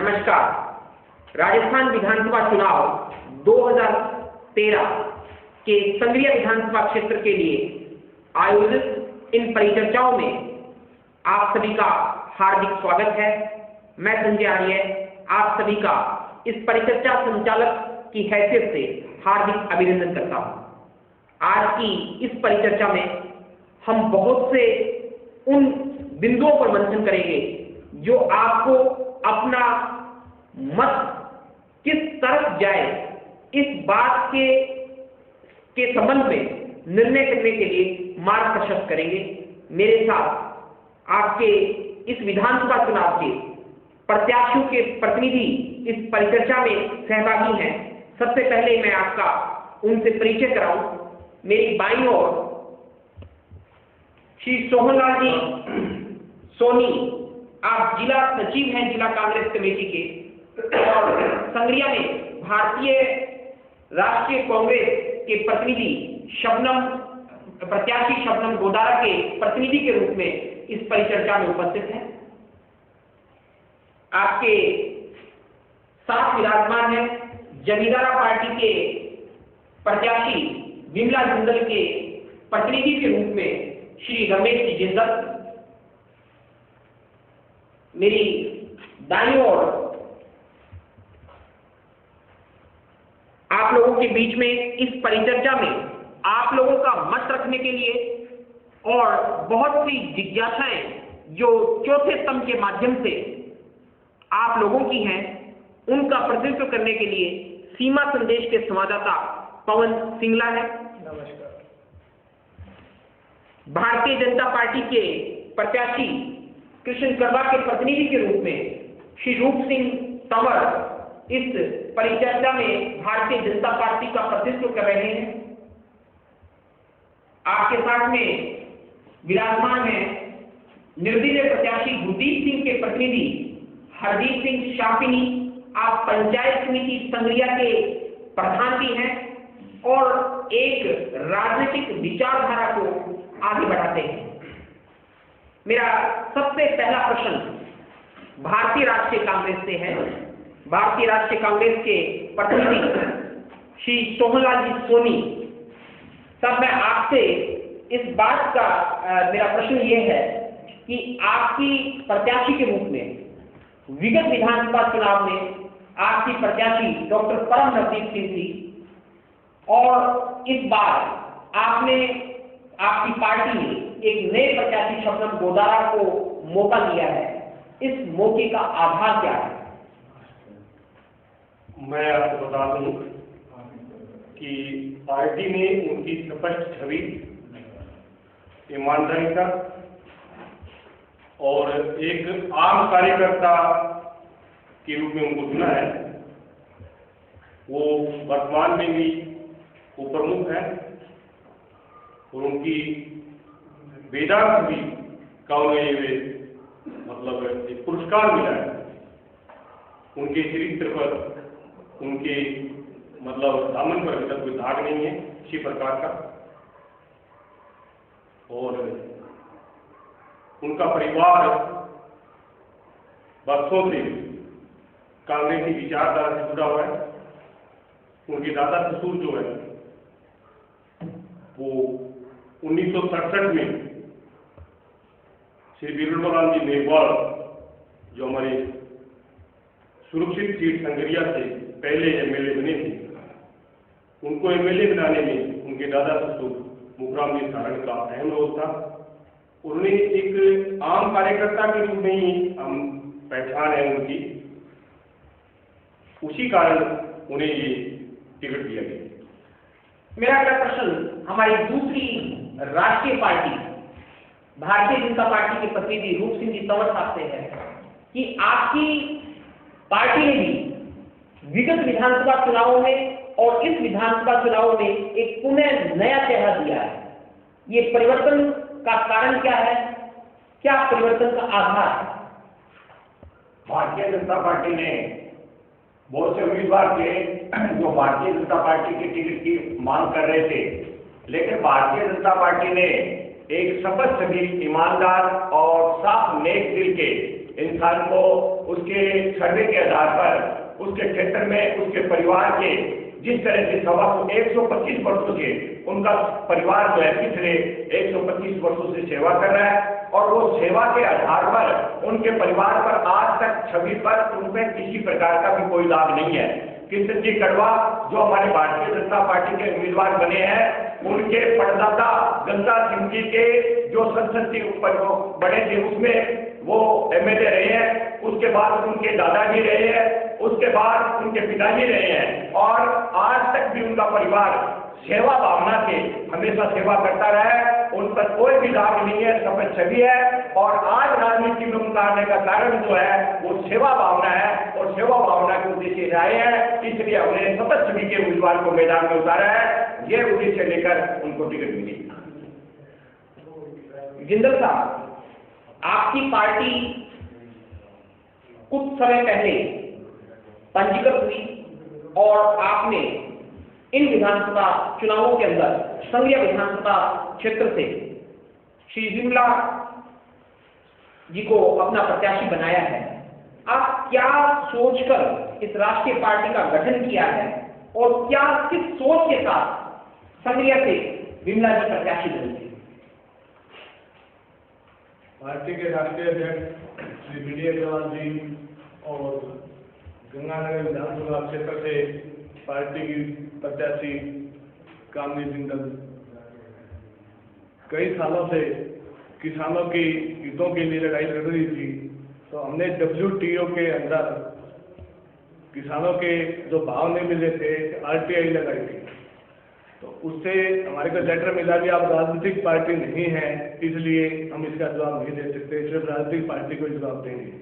नमस्कार। राजस्थान विधानसभा चुनाव 2013 के संगरिया विधानसभा क्षेत्र के लिए आयोजित इन परिचर्चाओं में आप सभी का हार्दिक स्वागत है। मैं संजय आर्य आप सभी का इस परिचर्चा संचालक की हैसियत से हार्दिक अभिनंदन करता हूं। आज की इस परिचर्चा में हम बहुत से उन बिंदुओं पर मंथन करेंगे जो आपको अपना मत किस तरफ जाए इस बात के संबंध में निर्णय करने के लिए मार्ग प्रशस्त करेंगे। मेरे साथ आपके इस विधानसभा चुनाव के प्रत्याशियों के प्रतिनिधि इस परिचर्चा में सहभागी हैं। सबसे पहले मैं आपका उनसे परिचय कराऊं। मेरी बाईं ओर श्री सोहनलाल जी सोनी, आप जिला सचिव हैं जिला कांग्रेस कमेटी के, और संगरिया में भारतीय राष्ट्रीय कांग्रेस के प्रतिनिधि प्रत्याशी शबनम गोदारा के प्रतिनिधि के रूप में इस परिचर्चा में उपस्थित हैं। आपके साथ विराजमान है जमींदारा पार्टी के प्रत्याशी विमला जिंदल के प्रतिनिधि के रूप में श्री रमेश जी जिंदल। मेरी दाईं ओर आप लोगों के बीच में इस परिचर्चा में आप लोगों का मत रखने के लिए और बहुत सी जिज्ञासाएं जो चौथे स्तंभ के माध्यम से आप लोगों की हैं, उनका प्रतिनिधित्व करने के लिए सीमा संदेश के संवाददाता पवन सिंगला है। नमस्कार। भारतीय जनता पार्टी के प्रत्याशी कृष्ण करवा के प्रतिनिधि के रूप में श्री रूप सिंह तंवर इस परिचर्चा में भारतीय जनता पार्टी का प्रतिनिधित्व कर रहे हैं। आपके साथ में विराजमान है निर्दलीय प्रत्याशी गुरदीप सिंह के प्रतिनिधि हरदीप सिंह शापिनी। आप पंचायत समिति संगरिया के प्रधान भी हैं और एक राजनीतिक विचारधारा को आगे बढ़ाते हैं। मेरा सबसे पहला प्रश्न भारतीय राष्ट्रीय कांग्रेस से है। भारतीय राष्ट्रीय कांग्रेस के प्रतिनिधि श्री सोहनलाल जी सोनी साहब, मैं आपसे इस बात का मेरा प्रश्न ये है कि आपकी प्रत्याशी के रूप में विगत विधानसभा चुनाव में आपकी प्रत्याशी डॉक्टर परम नवदीप सिंह थी और इस बार आपकी पार्टी ने एक नए प्रत्याशी शबनम गोदारा को मौका दिया है। इस मौके का आधार क्या है? मैं आपको बता दूं कि पार्टी ने उनकी स्पष्ट छवि, ईमानदारी का और एक आम कार्यकर्ता के रूप में उनको चुना है। वो वर्तमान में भी वो प्रमुख है और उनकी वेदांत भी का उन्हें मतलब एक पुरस्कार मिला है। उनके चरित्र पर, उनके मतलब दामन पर अभी तक कोई दाग नहीं है किसी प्रकार का, और उनका परिवार वर्षों से कांग्रेसी विचारधारा से जुड़ा हुआ है। उनके दादा ससुर जो है वो 1967 में श्री वीरभद्र जी मेघवाल, जो हमारे सुरक्षित सीट संगरिया से पहले एमएलए बने थे, उनको एमएलए बनाने में उनके दादा ससुर मुखराम जी सारण का अहम रोल था। उन्हें एक आम कार्यकर्ता के रूप में ही हम पहचान है उनकी, उसी कारण उन्हें ये टिकट दिया गया। मेरा अगला प्रश्न हमारी दूसरी राष्ट्रीय पार्टी भारतीय जनता पार्टी के प्रतिनिधि रूप सिंह जी तंवर साहब से है कि आपकी पार्टी ने भी विगत विधानसभा चुनावों में और इस विधानसभा चुनावों में एक पुनः नया चेहरा दिया है। ये परिवर्तन का कारण क्या है? क्या परिवर्तन का आधार है? भारतीय जनता पार्टी ने बहुत से उम्मीदवार थे जो भारतीय जनता पार्टी के टिकट की मांग कर रहे थे, लेकिन भारतीय जनता पार्टी ने एक शपथसभी ईमानदार और साफ नेक दिल के इंसान को उसके सर्वे के आधार पर उसके क्षेत्र में उसके परिवार के जिस तरह से 125 वर्षों से उनका परिवार जो है पिछले 125 वर्षों से सेवा कर रहा है और वो सेवा के आधार पर उनके परिवार पर आज तक छवि पर उनमें किसी प्रकार का भी कोई लाभ नहीं है। किशन जी कड़वा जो हमारे भारतीय जनता पार्टी के उम्मीदवार बने हैं, उनके परदादा गंगा सिंह जी के जो संसद के ऊपर वो बड़े थे उसमें वो एमएलए रहे हैं, उसके बाद उनके दादाजी रहे हैं, उसके बाद उनके पिताजी रहे हैं और आज तक भी उनका परिवार सेवा भावना से हमेशा सेवा करता रहा है। उन पर कोई भी दाग नहीं है, सफेद छवि है और आज राजनीति में उनका आने का कारण जो है वो सेवा भावना है और सेवा भावना के उद्देश्य आए हैं, इसलिए हमने सफेद छवि के उम्मीदवार को मैदान में उतारा है। ये उद्देश्य लेकर उनको टिकट मिली। जिंदल साहब, आपकी पार्टी कुछ समय पहले पंजीकृत हुई और आपने इन विधानसभा चुनावों के अंदर संघीय विधानसभा क्षेत्र से श्री विमला जी को अपना प्रत्याशी बनाया है। आप क्या सोचकर इस राष्ट्रीय पार्टी का गठन किया है और क्या किस सोच के साथ संघीय से विमला जी प्रत्याशी बनी? पार्टी के राष्ट्रीय अध्यक्ष श्री बी डी अग्रवाल जी और गंगानगर विधानसभा क्षेत्र से पार्टी की प्रत्याशी कामनी जिंदल कई सालों से किसानों की हितों के लिए लड़ाई लड़ रही थी, तो हमने WTO के अंदर किसानों के जो भाव नहीं मिले थे RTI लगाई थी, तो उससे हमारे को लेटर मिला कि आप राजनीतिक पार्टी नहीं है, इसलिए हम इसका जवाब नहीं दे सकते, सिर्फ राजनीतिक पार्टी को जवाब देंगे।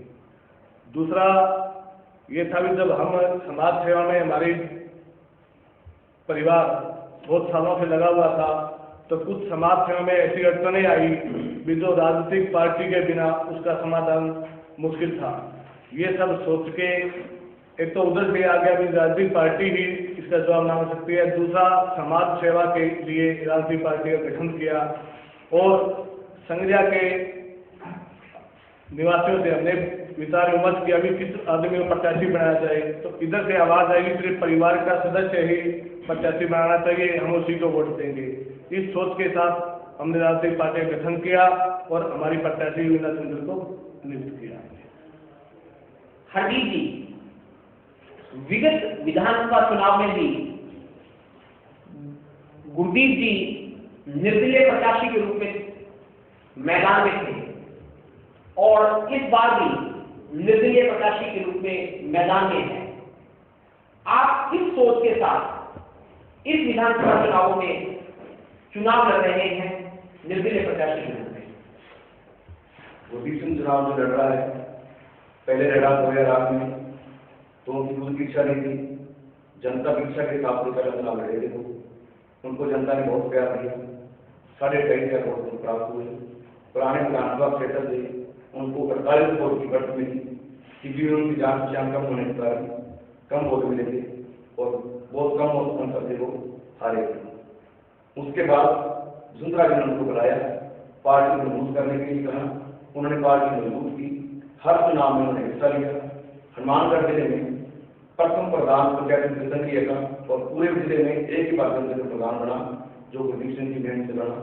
दूसरा ये था कि जब हम समाज सेवा में हमारी परिवार बहुत सालों से लगा हुआ था, तो कुछ समाज सेवा में ऐसी अड़चनें आई भी जो राजनीतिक पार्टी के बिना उसका समाधान मुश्किल था। ये सब सोच के एक तो उधर से आ गया कि राजनीतिक पार्टी ही इसका जवाब ना हो सकती है, दूसरा समाज सेवा के लिए राजनीतिक पार्टी का गठन किया और संज्ञा के निवासियों से हमने विचार विमर्श किया कि किस आदमी को प्रत्याशी बनाया जाए, तो इधर से आवाज आई सिर्फ परिवार का सदस्य ही प्रत्याशी बनाना चाहिए, हम उसी को वोट देंगे। इस सोच के साथ हमने राजनीतिक पार्टी का गठन किया और हमारी प्रत्याशी विमला जिंदल को नियुक्त किया। हरदीप जी, विगत विधानसभा चुनाव में भी गुरदीप जी निर्दलीय प्रत्याशी के रूप में मैदान में थे और इस बार भी निर्दलीय प्रत्याशी के रूप में मैदान में है। आप किस सोच के साथ इस विधानसभा चुनावों में चुनाव लड़ रहे हैं निर्दलीय प्रत्याशी के रूप में? गुरदीप सिंह चुनाव जो लड़ रहा है, पहले लड़ा 2008 में, तो उनकी खुद की इच्छा नहीं थी, जनता की इच्छा के हिसाब से पहले चुनाव लड़े थे। उनको जनता ने बहुत प्यार दिया, 2.5 वोट प्राप्त हुए। पुराने विधानसभा क्षेत्र से उनको 48 वोट की बढ़त मिली, क्योंकि उनकी जान पहचान कम होने के कारण कम वोट मिले थे और बहुत कम वोट अंतर से वो हारे थे। उसके बाद सुंदरा जी ने उनको बुलाया, पार्टी को मजबूत करने के लिए कहा, उन्होंने पार्टी मजबूत की, हर चुनाव में उन्होंने हिस्सा लिया। हनुमानगढ़ जिले में प्रथम प्रधान पंचायत संघीय का और पूरे जिले में एक ही बार प्रधान बना, जो गुरदीप सिंह की मेहनत से बना।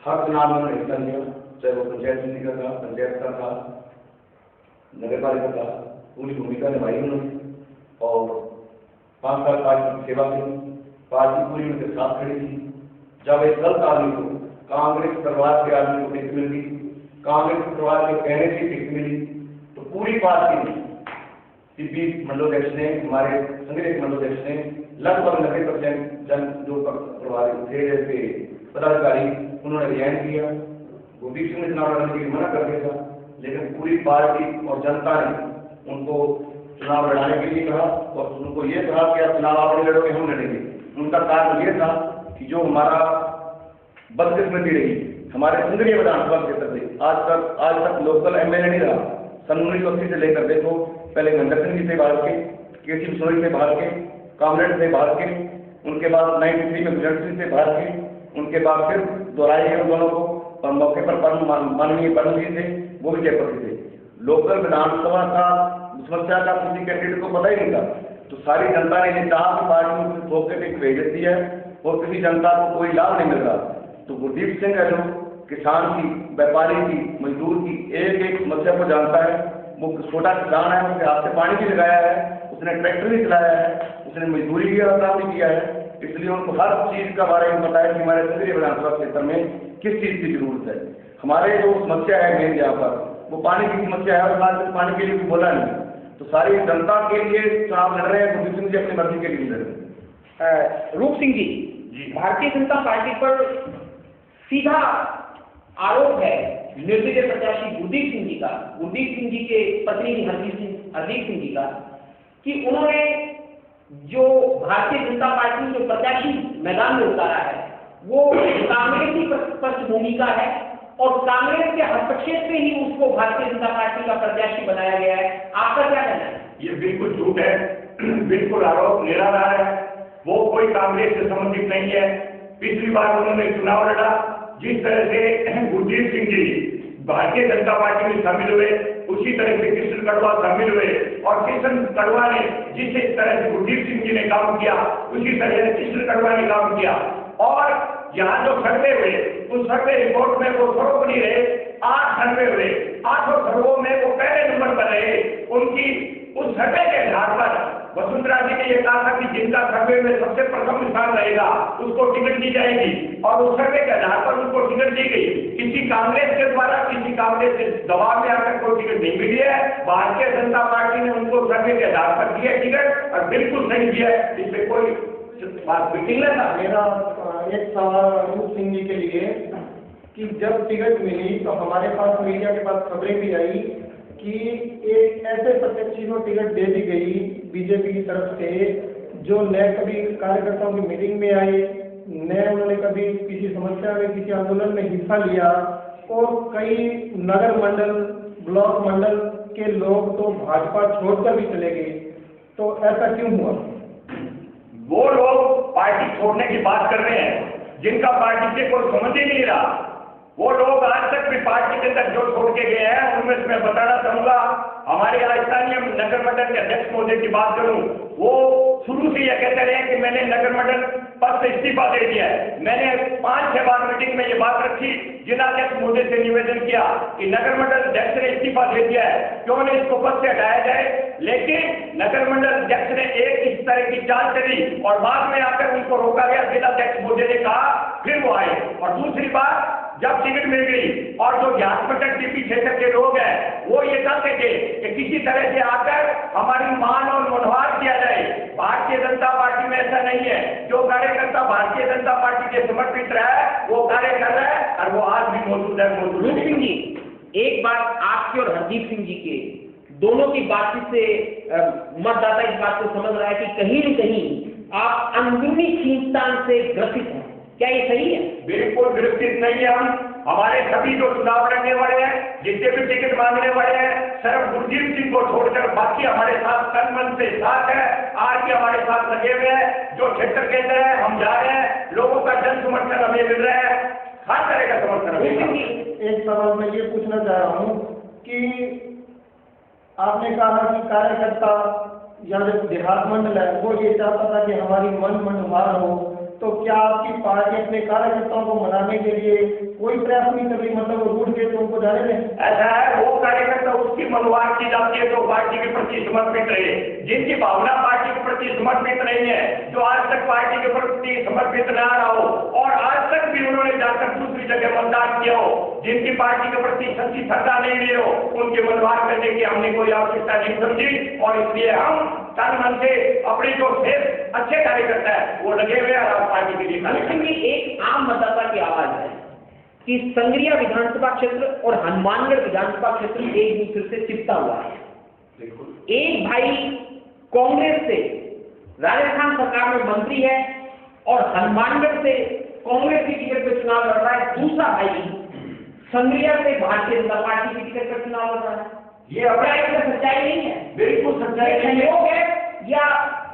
हर चुनाव में उन्होंने हिस्सा लिया, चाहे वो पंचायत समिति का था, पंचायत का था, नगर पालिका का, पूरी भूमिका निभाई उन्होंने और 5 साल पार्टी की सेवा की। पार्टी पूरी उनके साथ खड़ी थी। जब एक गलत आदमी को, कांग्रेस परिवार के आदमी को टिकट मिली, कांग्रेस परिवार के कहने से टिकट मिली, तो पूरी पार्टी ने सीपी मंडलाध्यक्ष ने, हमारे संगठन मंडलाध्यक्ष ने लगभग 90% जन जो प्रभावित थे जैसे पदाधिकारी, उन्होंने रिजाइन किया। गुरदीप सिंह ने चुनाव लड़ने के लिए मना कर दिया था, लेकिन पूरी पार्टी और जनता ने उनको चुनाव लड़ाने के लिए कहा और उनको ये कहा कि आप चुनाव आप नहीं लड़ोगे, हम लड़ेंगे। उनका कारण ये था कि जो हमारा बदकिस्मती रही, हमारे संसदीय विधानसभा क्षेत्र से आज तक लोकल एमएलए नहीं रहा। सन 1980 से लेकर देखो, पहले महेंद्र सिंह जी से भाग के, केसी बिश्नोई से भाग के, कामरेड से भाग के, उनके बाद 93 में गुजर सिंह से भाग के, उनके बाद फिर दोहराए गए दोनों को, और मौके पर माननीय पद्म जी थे, वो भी जयपुर थे। लोकल विधानसभा का समस्या का किसी कैंडिडेट को पता ही नहीं था, तो सारी जनता ने ये कहा कि पार्टी में ठोक के भेज देती है और किसी जनता को कोई लाभ नहीं मिल रहा। तो गुरदीप सिंह है जो किसान की, व्यापारी की, मजदूर की एक एक समस्या को जानता है। वो छोटा किसान है, उसके हाथ से पानी भी लगाया है, उसने ट्रैक्टर भी चलाया है, उसने मजदूरी का काम भी किया है, इसलिए उनको हर चीज का बारे में पता है कि हमारे संसदीय विधानसभा क्षेत्र में किस चीज की जरूरत है। हमारे जो समस्या है मेन यहाँ पर वो पानी की समस्या है, और आज पानी के लिए भी बोला नहीं, तो सारी जनता के लिए चुनाव लड़ रहे हैं। गुरदीप सिंह जी अपनी मर्जी के लिए लड़ रहे हैं। रूप सिंह जी, भारतीय जनता पार्टी पर सीधा आरोप है निर्दलीय प्रत्याशी गुरदीप सिंह जी का, गुरदीप सिंह जी के पत्नी हरदीप सिंह जी का, कि उन्होंने जो भारतीय जनता पार्टी जो प्रत्याशी मैदान में उतारा है वो कांग्रेस की पृष्ठभूमि का है और कांग्रेस के हस्तक्षेप से ही उसको भारतीय जनता पार्टी का प्रत्याशी बनाया गया है। आपका क्या कहना है? ये बिल्कुल झूठ है, बिल्कुल आरोप निराधार है। वो कोई कांग्रेस से संबंधित नहीं है। पिछली बार उन्होंने चुनाव लड़ा, जिस तरह से गुरदीप सिंह जी भारतीय जनता पार्टी में शामिल हुए, उसी तरह से कृष्ण कड़वा शामिल हुए, और कृष्ण कड़वा ने जिस तरह से गुरदीप सिंह जी ने काम किया उसी तरह से कृष्ण कड़वा ने काम किया। और यहाँ जो सर्वे हुए उस सर्वे रिपोर्ट में वो सर्वोपरि रहे, 8 सर्वे हुए, 8 सर्वों में वो पहले नंबर पर रहे। उनकी उस सर्वे के आधार पर वसुंधरा जी ने यह कहा था कि जिनका सर्वे में सबसे प्रथम स्थान रहेगा उसको टिकट दी जाएगी, और उस सर्वे के आधार पर उनको टिकट दी गई। किसी कांग्रेस के द्वारा, किसी कांग्रेस के दबाव में आकर कोई टिकट नहीं मिली है। भारतीय जनता पार्टी ने उनको सर्वे के आधार पर दिया टिकट, और बिल्कुल सही दिया है, इसमें कोई बात नहीं था। मेरा एक सवाल रूप सिंह जी के लिए कि जब टिकट मिली तो हमारे पास मीडिया के पास खबरें भी आई कि एक ऐसे प्रत्याशी को टिकट दे दी गई बीजेपी की तरफ से जो न कभी कार्यकर्ताओं की मीटिंग में आए, न उन्होंने कभी किसी समस्या में, किसी आंदोलन में हिस्सा लिया, और कई नगर मंडल, ब्लॉक मंडल के लोग तो भाजपा छोड़कर भी चले गए। तो ऐसा क्यों हुआ? वो लोग पार्टी छोड़ने की बात कर रहे हैं जिनका पार्टी से कोई समझ ही नहीं रहा। वो लोग आज तक भी पार्टी के अंदर जो छोड़ के गए हैं उनमें से मैं बताना चाहूंगा। हमारे स्थानीय नगर मंडल के अध्यक्ष महोदय की बात करूं, वो शुरू से यह कहते रहे कि मैंने नगर मंडल पद से इस्तीफा दे दिया है। मैंने 5-6 बार मीटिंग में ये बात रखी, जिलाध्यक्ष महोदय से निवेदन किया कि नगर मंडल अध्यक्ष ने इस्तीफा दे दिया है, क्यों नहीं इसको पद से हटाया जाए। लेकिन नगर मंडल अध्यक्ष ने एक इस तरह की चाल चली और बाद में आकर उनको रोका गया। जिलाध्यक्ष महोदय ने कहा, फिर वो आए। और दूसरी बात, जब टिकट मिल गई और जो ज्ञातपटक टीपी क्षेत्र के लोग हैं वो ये चाहते थे कि किसी तरह से आकर हमारी मान और मनोहार किया जाए। भारतीय जनता पार्टी में ऐसा नहीं है। जो कार्यकर्ता भारतीय जनता पार्टी के समर्पित रहा है वो कार्य कर रहा है, और वो आज भी मौजूद है। रूप सिंह जी, एक बात आपकी और हरदीप सिंह जी के दोनों की बातचीत से मतदाता इस बात को समझ रहा है कि कहीं न कहीं आप अंदरूनी खींचतान से ग्रसित हैं। क्या ये सही है? बिल्कुल ग्रसित नहीं है। हमारे सभी जो चुनाव लड़ने वाले हैं, जितने भी टिकट मांगने वाले हैं, सिर्फ गुरदीप सिंह को छोड़कर बाकी हमारे साथ तन मन से साथ है, आज भी हमारे साथ लगे हुए हैं। जो क्षेत्र के अंदर है हम जा रहे हैं, लोगों का जन समर्थन हमें मिल रहा है, हर तरह का समर्थन हमें। एक सवाल मैं ये पूछना चाह रहा हूँ कि आपने कहा कि कार्यकर्ता या जो देहात मंडल है वो ये चाहता था कि हमारी मन मनोहार हो, तो क्या आपकी पार्टी अपने कार्यकर्ताओं को मनाने के लिए कोई प्रयास नहीं कर रही? मतलब वो रूठ के तो उनको जाने दें। ऐसा है, वो कार्यकर्ता उसकी मनोहार की जाती है तो पार्टी के प्रति समर्पित रहे। जिनकी भावना पार्टी के प्रति समर्पित नहीं है, जो आज तक पार्टी के प्रति समर्पित न रहा हो और आज तक भी उन्होंने जाकर दूसरी जगह मतदान किया हो, जिनकी पार्टी के प्रति सच्ची श्रद्धा नहीं ली हो, उनके मनोहार करने की हमने कोई आवश्यकता नहीं समझी। और इसलिए हम तन मन से अपने जो श्रेष्ठ अच्छे कार्यकर्ता है वो लगे हुए हैं पार्टी के लिए। एक आम मतदाता की आवाज है कि संगरिया विधानसभा क्षेत्र और हनुमानगढ़ विधानसभा क्षेत्र एक दूसरे से चिपटा हुआ है। एक भाई कांग्रेस से राजस्थान सरकार में मंत्री है और हनुमानगढ़ से कांग्रेस की टिकट पर चुनाव लड़ रहा है, दूसरा भाई संगरिया से भारतीय जनता पार्टी की टिकट पर चुनाव लड़ रहा है। ये अपना एक सच्चाई नहीं है, बिल्कुल सच्चाई संयोग है या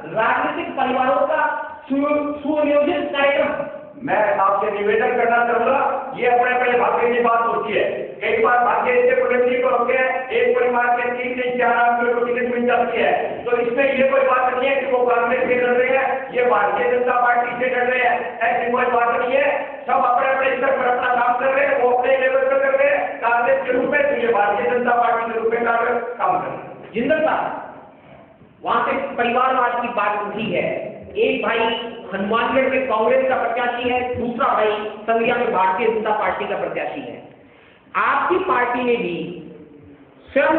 राजनीतिक परिवारों का सुनियोजित कार्यक्रम? मैं आपसे निवेदन करना चाहूंगा, ये अपने अपने भाग्य की बात होती है। कई बार भाग्य ऐसे पॉलिटिक होते हैं, एक परिवार के 3 से 4 आदमियों को टिकट मिल जाती है, तो इसमें ये कोई बात नहीं है कि वो कांग्रेस से लड़ रहे हैं, ये भारतीय जनता पार्टी से लड़ रहे हैं, ऐसी कोई बात नहीं है। सब अपने अपने स्तर पर अपना काम कर रहे हैं, वो अपने लेवल पर कर रहे हैं, कांग्रेस के रूप में, तो ये भारतीय जनता पार्टी के रूप में काम कर रहे हैं। जिंदल साहब, वहां से परिवारवाद की बात उठी है। एक भाई हनुमानगढ़ में कांग्रेस का प्रत्याशी है, दूसरा भाई संगरिया में भारतीय जनता पार्टी का प्रत्याशी है। आपकी पार्टी में भी स्वयं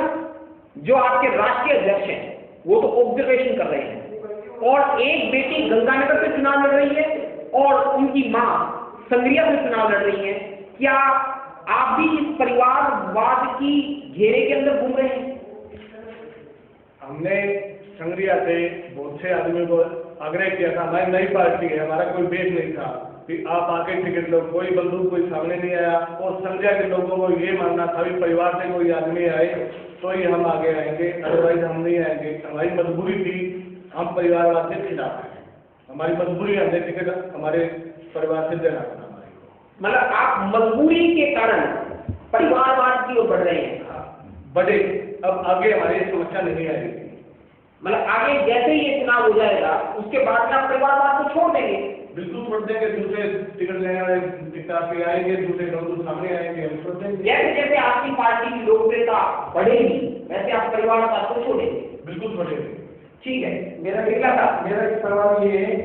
जो आपके राष्ट्रीय अध्यक्ष हैं वो तो ऑब्जर्वेशन कर रहे हैं, और एक बेटी गंगानगर से चुनाव लड़ रही है और उनकी मां संगरिया से चुनाव लड़ रही है। क्या आप भी इस परिवारवाद की घेरे के अंदर घूम रहे हैं? हमने संगरिया से बहुत से आदमियों को आग्रह किया था, हमारी नई पार्टी है, हमारा कोई बेच नहीं था कि आप आके टिकट लो, कोई बंदूक कोई सामने नहीं आया, और संगरिया के लोगों को ये मानना था कि परिवार से कोई आदमी आए तो ही हम आगे आएंगे, अदरवाइज हम नहीं आएंगे। हमारी मजबूरी थी, हम परिवारवाद के खिलाफ हैं, हमारी मजबूरी हमने टिकट हमारे परिवार से देना था हमारे को। मतलब आप मजबूरी के कारण परिवारवाद की ओर बढ़ रहे हैं? बढ़े, अब आगे हमारी समस्या नहीं आएगी। मतलब आगे जैसे ही ये चुनाव हो जाएगा उसके बाद में आप परिवारवाद को छोड़ देंगे? बिल्कुल छोड़ देंगे, दूसरे टिकट लेने वाले टिकट आएंगे, दूसरे लोग सामने आएंगे, हम छोड़ देंगे। जैसे जैसे आपकी पार्टी की लोकप्रियता बढ़ेगी वैसे आप परिवारवाद को छोड़ेंगे? बिल्कुल छोड़ेंगे। ठीक है। मेरा एक सवाल ये है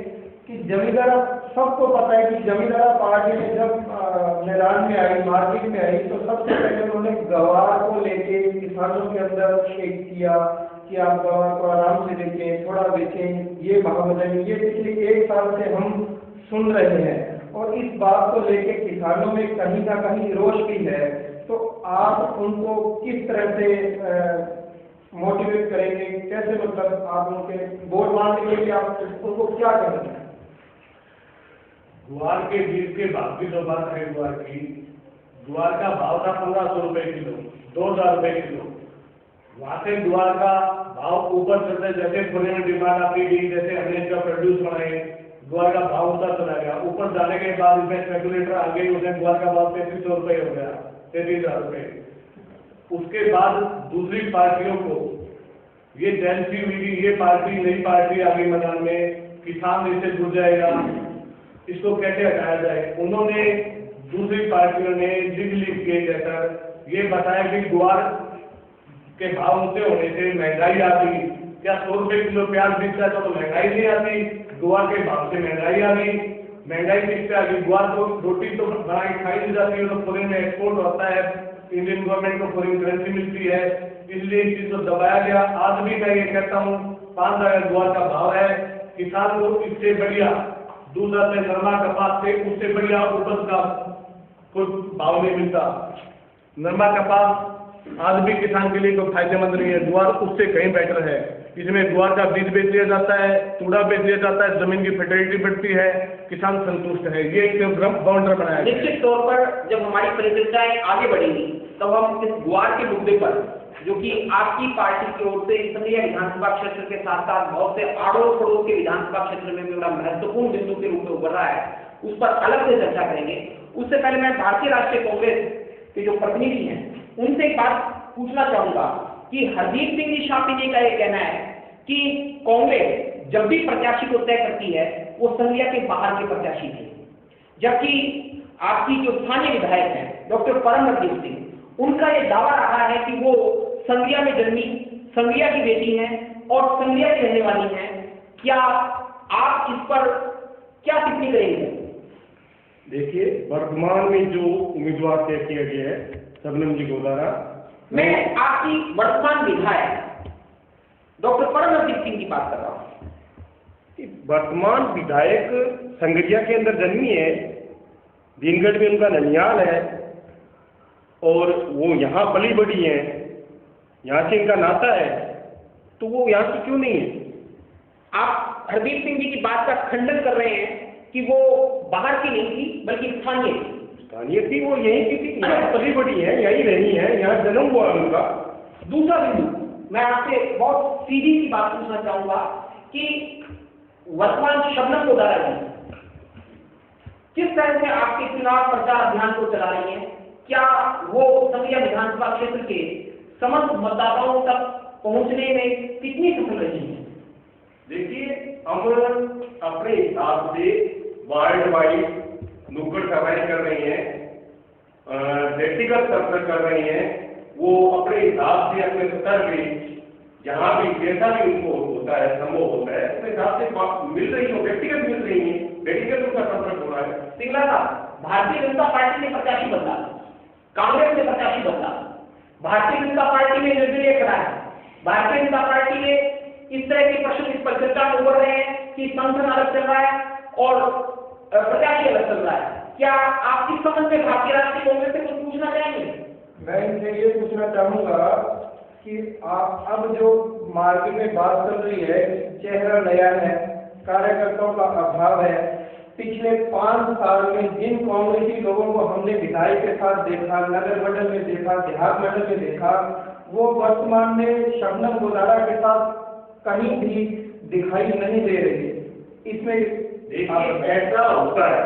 कि जमींदारा, सबको पता है कि जमींदारा पार्टी में जब मैदान में आई, मार्केट में आई, तो सबसे पहले उन्होंने गवार को लेके किसानों के अंदर एक किया कि आप गवार को आराम से बेचें, थोड़ा बेचें, ये भाव बदलें। ये पिछले 1 साल से हम सुन रहे हैं, और इस बात को लेके किसानों में कहीं ना कहीं रोष भी है। तो आप उनको किस तरह से मोटिवेट करेंगे, कैसे, मतलब आप उनके वोट मांगने के लिए आप उनको क्या करेंगे? गुआर के बीज के भाव की तो बात है। गुआर का भाव था 1500 रुपए किलो, 2000 रुपए किलो। वहां से गुआर का भाव ऊपर चलता, जैसे खुले में डिमांड आती गई, जैसे हमने इसका प्रोड्यूस बनाए, गुआर का भाव ऊपर चला गया। ऊपर जाने के बाद इसमें स्पेकुलेटर आ गई, उसने गुआर का भाव 3300 रुपए हो गया, 33,000 रुपए। उसके बाद दूसरी पार्टियों को ये टेंसी हुई, ये पार्टी नई पार्टी आ गई मैदान में, किसान इससे जुड़ जाएगा, इसको कैसे हटाया जाए। उन्होंने दूसरी पार्टियों ने जिग लिख के लेकर ये बताया कि गुआर के भाव ऊंचे होने से महंगाई आ गई। क्या 100 रुपए किलो प्याज बिकता है तो महंगाई नहीं आती? गुआर के भाव से महंगाई आ गई। महंगाई किससे आ गई? गुआर को रोटी तो बना के खाई नहीं जाती है, तो फॉरेन में एक्सपोर्ट होता है, इंडियन गवर्नमेंट को फॉरेन करेंसी मिलती है, इसलिए इस चीज को दबाया गया। आज भी मैं ये कहता हूँ 5,000 गुआर का भाव है। किसान को इससे बढ़िया दूसरा से नरमा कपास से उससे बढ़िया उपज का कोई भाव नहीं मिलता। नरमा कपास आज भी किसान के लिए कोई फायदेमंद नहीं है, गुआर उससे कहीं बेटर है। इसमें गुआर का बीज बेच लिया जाता है, तूड़ा बेच लिया जाता है, जमीन की फर्टिलिटी बढ़ती है, किसान संतुष्ट है। ये एक बाउंड्री बनाया है। निश्चित तौर पर जब हमारी परिचर्चाएं आगे बढ़ेंगी तब हम इस गुआर के मुद्दे पर, जो कि आपकी पार्टी की ओर से संगरिया विधानसभा क्षेत्र के साथ साथ बहुत से आड़ोस पड़ोस के विधानसभा क्षेत्र में भी बड़ा महत्वपूर्ण बिंदु के रूप में उभर रहा है, उस पर अलग से चर्चा करेंगे। उससे पहले मैं भारतीय राष्ट्रीय कांग्रेस के जो प्रतिनिधि हैं उनसे एक बात पूछना चाहूंगा कि हरदीप सिंह जी शापिनी का यह कहना है कि कांग्रेस जब भी प्रत्याशी को तय करती है वो संगरिया के बाहर के प्रत्याशी थे, जबकि आपकी जो स्थानीय विधायक हैं डॉक्टर परमजीत सिंह, उनका यह दावा रहा है कि वो संगरिया में जन्मी, संगरिया की बेटी हैं और संगरिया की रहने वाली हैं। क्या आप इस पर क्या टिप्पणी करेंगे? देखिए, वर्तमान में जो उम्मीदवार तय किया गया है शबनम जी को द्वारा, मैं आपकी वर्तमान विधायक डॉक्टर परमजीत सिंह की बात कर रहा हूँ। वर्तमान विधायक संगरिया के अंदर जन्मी है, भीमगढ़ में उनका ननियाल है और वो यहाँ पली बड़ी है, यहाँ से इनका नाता है, तो वो यहाँ की क्यों नहीं है? आप हरदीप सिंह जी की बात का खंडन कर रहे हैं कि वो बाहर की नहीं थी बल्कि स्थानीय थी, वो यहीं की थी, यहाँ पली बड़ी है, यहीं रहनी है, यहाँ जन्म हुआ उनका। दूसरा बिंदु मैं आपसे बहुत सीधी सी बात पूछना चाहूंगा कि वर्तमान शबनम गोदारा जी किस तरह से आपके चुनाव प्रचार अभियान को चला रही हैं? क्या वो संगरिया विधानसभा क्षेत्र के समस्त मतदाताओं तक पहुंचने में कितनी सफल रही है? देखिए, हम अपने हिसाब से वार्ड वाइज नुक्कड़ सभाएं कर रही हैं, व्यक्तिगत स्तर पर कर रही हैं। वो अपने हिसाब से अपने स्तर पे जहाँ भी जैसा भी उनको होता है, संभव होता है, अपने हिसाब से मिल रही हो, व्यक्तिगत मिल रही है, व्यक्तिगत उनका संपर्क हो रहा है। सिंगला साहब, भारतीय जनता पार्टी ने प्रत्याशी बदला, कांग्रेस ने प्रत्याशी बदला, भारतीय जनता पार्टी ने निर्दलीय करा है, भारतीय जनता पार्टी ने इस तरह के प्रश्न इस पर चर्चा में उभर रहे हैं कि संगठन अलग चल रहा है और प्रत्याशी अलग चल रहा है। क्या आप इस संबंध में भारतीय राष्ट्रीय कांग्रेस से कुछ पूछना चाहेंगे? मैं इनसे ये पूछना चाहूंगा कि आप अब जो मार्केट में बात चल रही है, चेहरा नया है, कार्यकर्ताओं का अभाव है, पिछले 5 साल में जिन कांग्रेसी लोगों को हमने विधायक के साथ देखा, नगर मंडल में देखा, देहात मंडल में देखा, वो वर्तमान में शबनम गोदारा के साथ कहीं भी दिखाई नहीं दे रही। इसमें देखिए, ऐसा होता है।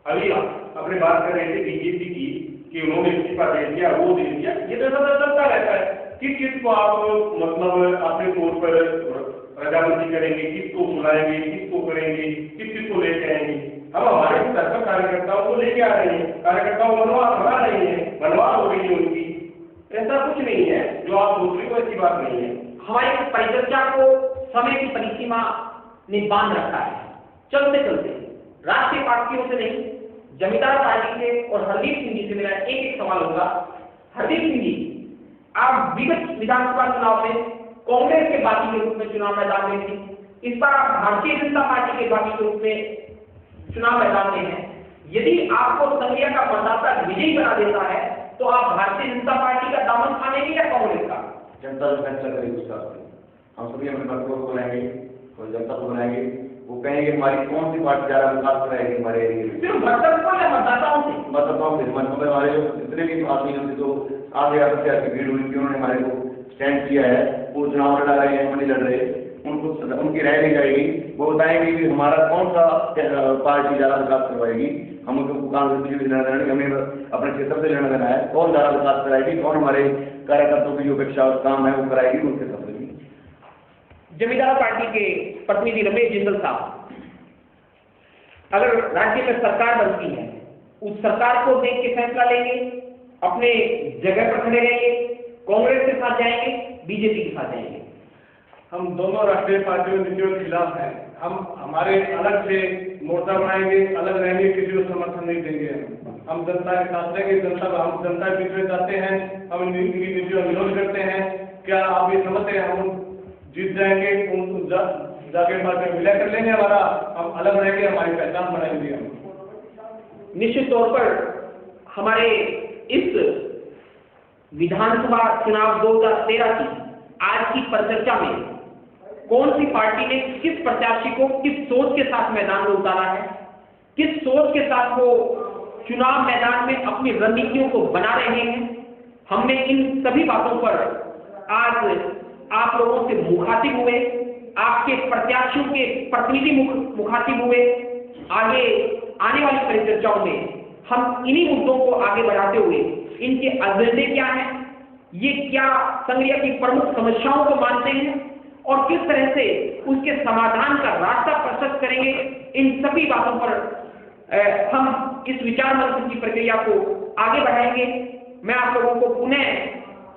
अभी अपने बात कर रहे थे बीजेपी की कि उन्होंने इस्तीफा दे दिया, वो दे दिया, ये तो चलता रहता है। किस को आप मतलब अपने तौर पर रजामंदी करेंगे, किसको बुलाएंगे, किसको करेंगे, किसको लेके आएंगे? हम हमारे स्तर पर कार्यकर्ताओं को लेके आ रहे हैं, कार्यकर्ताओं बनवास बना रहे हैं, बनवास हो रही है उनकी। ऐसा कुछ नहीं है जो आप दूसरी को, ऐसी बात नहीं है। हमारी परिचर्चा को समय की परिसीमा ने बांध रखा है। चलते चलते राष्ट्रीय पार्टियों से नहीं, जमींदार पार्टी से और हरदीप सिंह जी से मेरा एक एक सवाल होगा। हरदीप सिंह जी, आप विगत विधानसभा चुनाव में कांग्रेस के बागी के रूप में चुनाव मैदान में थी, इस बार आप भारतीय जनता पार्टी के बागी के रूप में चुनाव मैदान में हैं। यदि आपको संगरिया का मतदाता विजयी बना देता है तो आप भारतीय जनता पार्टी का दामन थामेंगे या कांग्रेस का? जनता से फैसला करेगी उसका। हम सभी अपने मतदाताओं को बनाएंगे और जनता को बनाएंगे। वो कहेंगे हमारी कौन सी पार्टी ज्यादा विकास कराएगी हमारे एरिया में। सिर्फ मतदाताओं या मतदाताओं से? मतदाताओं से। मतलब हमारे जो जितने भी आदमी होते जो 8,000 की भीड़ हुई थी, उन्होंने हमारे को स्टैंड किया है, वो चुनाव लड़ा रहे हैं, नहीं लड़ रहे, उनको उनकी राय ली जाएगी। वो बताएंगे कि हमारा कौन सा पार्टी ज्यादा विकास करवाएगी। हम उनको कांग्रेस से लेना देना, हमें अपने क्षेत्र से लेना देना है, कौन ज्यादा विकास कराएगी, कौन हमारे कार्यकर्ताओं की जो अपेक्षा काम है वो कराएगी, उनके सब। जमींदार पार्टी के प्रतिनिधि रमेश जिंदल साहब, अगर राज्य में सरकार बनती है, उस सरकार को देख के फैसला लेंगे, अपने जगह पर खड़े रहेंगे, कांग्रेस के साथ जाएंगे, बीजेपी के साथ जाएंगे? हम दोनों राष्ट्रीय पार्टियों के खिलाफ हैं। हम हमारे अलग से मोर्चा बनाएंगे, अलग रहेंगे, किसी को समर्थन नहीं देंगे। हम जनता के साथ रहेंगे, हम जनता के बीच में जाते हैं, हम इनकी नीतियों का विरोध करते हैं। क्या आप ये समझते हैं हम जीत जाएंगे, उनको जाके बाद में विलय कर लेंगे हमारा? हम अलग रहेंगे, हमारी पहचान बनाएंगे। हम निश्चित तौर पर हमारे इस विधानसभा चुनाव 2013 की आज की परिचर्चा में कौन सी पार्टी ने किस प्रत्याशी को किस सोच के साथ मैदान में उतारा है, किस सोच के साथ वो चुनाव मैदान में अपनी रणनीतियों को बना रहे हैं, हमने इन सभी बातों पर आज आप लोगों से मुखातिब हुए, आपके प्रत्याशियों के प्रतिनिधि मुखातिब हुए। आगे आने वाली परिचर्चाओं में हम इन्हीं मुद्दों को आगे बढ़ाते हुए इनके एजेंडे क्या हैं, ये क्या संगरिया की प्रमुख समस्याओं को मानते हैं और किस तरह से उसके समाधान का रास्ता प्रशस्त करेंगे, इन सभी बातों पर हम इस विचार मंथन की प्रक्रिया को आगे बढ़ाएंगे। मैं आप लोगों को पुनः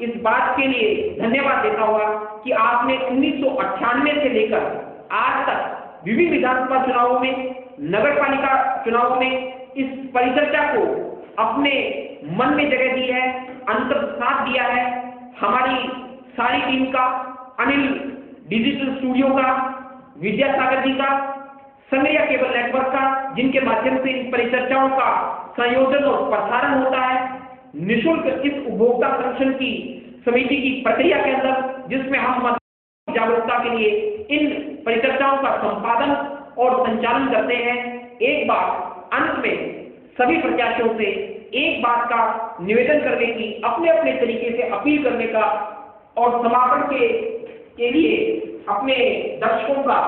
इस बात के लिए धन्यवाद देता हुआ कि आपने 1998 से लेकर आज तक विभिन्न विधानसभा चुनावों में, नगरपालिका चुनावों में इस परिचर्चा को अपने मन में जगह दी है, अंतर साथ दिया है। हमारी सारी टीम का, अनिल डिजिटल स्टूडियो का, विद्यासागर जी का, संगरिया केबल नेटवर्क का, जिनके माध्यम से इन परिचर्चाओं का संयोजन और प्रसारण होता है निःशुल्क इस उपभोक्ता संरक्षण की समिति की प्रक्रिया के अंदर, जिसमें हम जागरूकता के लिए इन परिचर्चाओं का संपादन और संचालन करते हैं। एक बार अंत में सभी प्रत्याशियों से एक बात का निवेदन करने की, अपने अपने तरीके से अपील करने का और समापन के लिए अपने दर्शकों का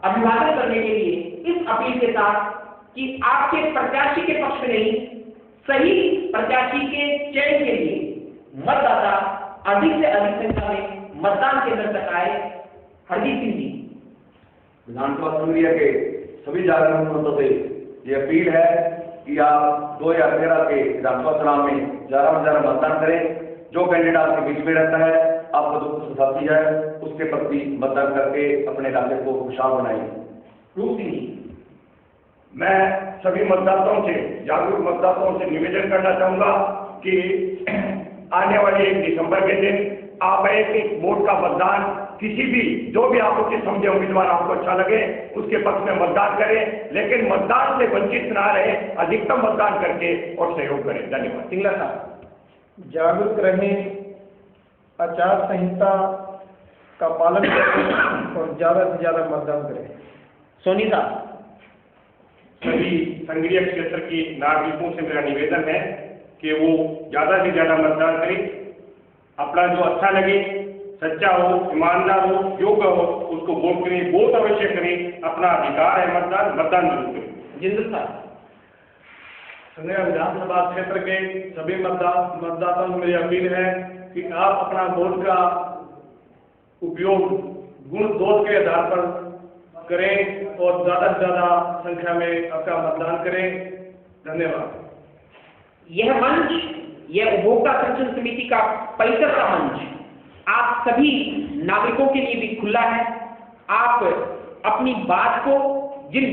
अभिवादन करने के लिए इस अपील के साथ कि आपके प्रत्याशी के पक्ष में नहीं, सही प्रत्याशी के चयन के लिए मतदाता अधिक से अधिक संख्या में मतदान केंद्र तक आए। हरदीप सिंह जी। विधानसभा संग्रिया के सभी जागरूक मतों से ये अपील है कि आप 2013 के विधानसभा चुनाव में ज्यादा मतदान करें। जो कैंडिडेट आपके बीच में रहता है, आपको दुख साथी है, उसके प्रति मतदान करके अपने इलाके को खुशहाल बनाएं। रूप सिंह जी। मैं सभी मतदाताओं से, जागरूक मतदाताओं से निवेदन करना चाहूंगा कि आने वाले 1 दिसंबर के दिन आप एक वोट का मतदान किसी भी, जो भी आप उसे समझे उम्मीदवार आपको अच्छा लगे, उसके पक्ष में मतदान करें, लेकिन मतदान से वंचित ना रहे, अधिकतम मतदान करके और सहयोग करें। धन्यवाद। सिंगला साहब। जागरूक रहें, आचार संहिता का पालन करें और ज्यादा से ज्यादा मतदान करें। सोनी साहब। सभी संग्रिया क्षेत्र के नागरिकों से मेरा निवेदन है कि वो ज्यादा से ज्यादा मतदान करें। अपना जो अच्छा लगे, सच्चा हो, ईमानदार हो, योग्य हो, उसको वोट करें। वोट अवश्य करें, अपना अधिकार है मतदान जरूर करें। जिंदल साहब। संग्रिया विधानसभा क्षेत्र के सभी मतदाताओं से मेरी अपील है कि आप अपना वोट का उपयोग गुण दोष के आधार पर करें और ज्यादा से ज्यादा संख्या में आपका मतदान करें। धन्यवाद। यह मंच, यह उपभोक्ता संरक्षण समिति का परिसर का मंच आप सभी नागरिकों के लिए भी खुला है। आप अपनी बात को जिन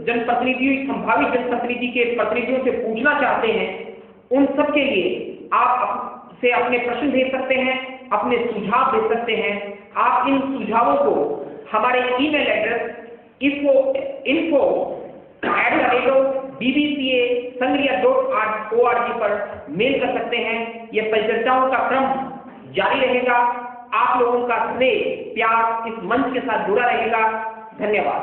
जनप्रतिनिधियों, संभावित जनप्रतिनिधि के प्रतिनिधियों से पूछना चाहते हैं, उन सब के लिए आप से अपने प्रश्न भेज सकते हैं, अपने सुझाव भेज सकते हैं। आप इन सुझावों को हमारे ईमेल एड्रेस info@bbca-sangria.org पर मेल कर सकते हैं। यह परिचर्चाओं का क्रम जारी रहेगा। आप लोगों का स्नेह, प्यार इस मंच के साथ जुड़ा रहेगा। धन्यवाद।